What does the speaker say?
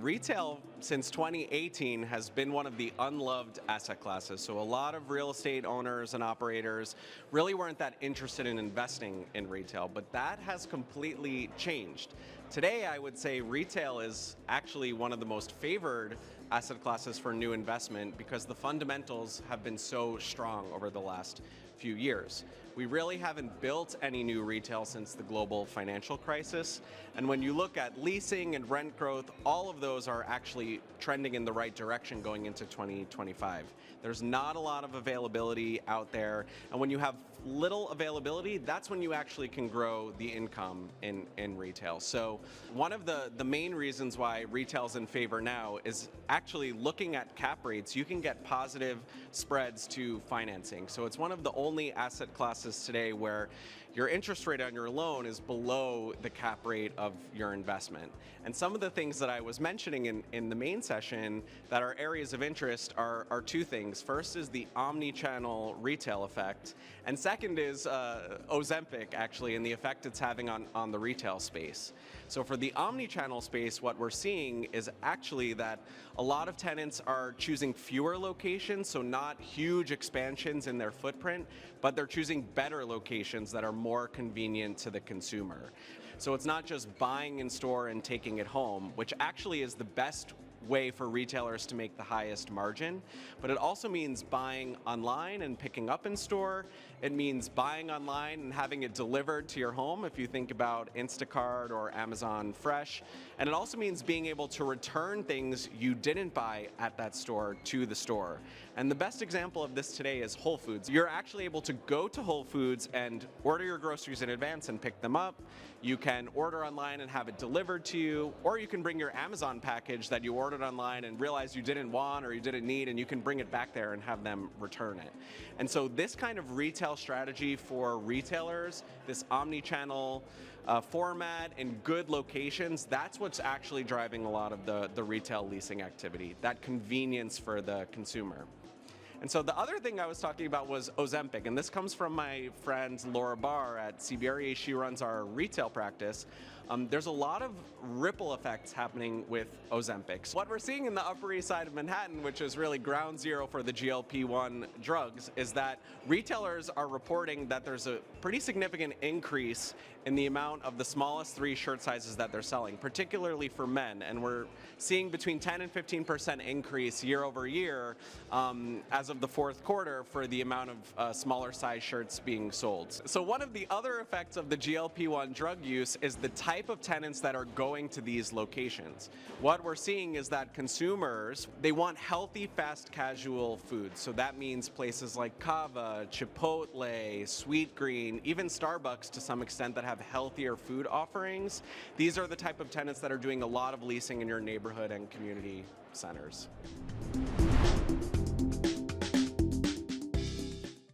retail since 2018 has been one of the unloved asset classes. So a lot of real estate owners and operators really weren't that interested in investing in retail, but that has completely changed. Today, I would say retail is actually one of the most favored asset classes for new investment because the fundamentals have been so strong over the last few years. We really haven't built any new retail since the global financial crisis. And when you look at leasing and rent growth, all of those are actually trending in the right direction going into 2025. There's not a lot of availability out there. And when you have little availability, that's when you actually can grow the income in retail. So one of the main reasons why retail's in favor now is actually looking at cap rates. You can get positive spreads to financing. So it's one of the only asset classes today where your interest rate on your loan is below the cap rate of your investment. And some of the things that I was mentioning in the main session that are areas of interest are two things. First is the omnichannel retail effect, and second is Ozempic, actually, and the effect it's having on the retail space. So for the omnichannel space, what we're seeing is actually that a lot of tenants are choosing fewer locations, so not huge expansions in their footprint, but they're choosing better locations that are more convenient to the consumer. So it's not just buying in store and taking it home, which actually is the best way for retailers to make the highest margin, but it also means buying online and picking up in store. It means buying online and having it delivered to your home if you think about Instacart or Amazon Fresh. And it also means being able to return things you didn't buy at that store to the store. And the best example of this today is Whole Foods. You're actually able to go to Whole Foods and order your groceries in advance and pick them up. You can order online and have it delivered to you, or you can bring your Amazon package that you ordered online and realize you didn't want or you didn't need, and you can bring it back there and have them return it. And so this kind of retail strategy for retailers, this omni-channel format in good locations, that's what's actually driving a lot of the retail leasing activity, that convenience for the consumer. And so the other thing I was talking about was Ozempic, and this comes from my friend Laura Barr at CBRE. She runs our retail practice. There's a lot of ripple effects happening with Ozempic. What we're seeing in the Upper East Side of Manhattan, which is really ground zero for the GLP-1 drugs, is that retailers are reporting that there's a pretty significant increase in the amount of the smallest 3 shirt sizes that they're selling, particularly for men. And we're seeing between 10 and 15% increase year over year as of the fourth quarter for the amount of smaller size shirts being sold. So one of the other effects of the GLP-1 drug use is the type of tenants that are going to these locations. What we're seeing is that consumers, they want healthy, fast casual food. So that means places like Cava, Chipotle, Sweetgreen, even Starbucks to some extent that have healthier food offerings. These are the type of tenants that are doing a lot of leasing in your neighborhood and community centers.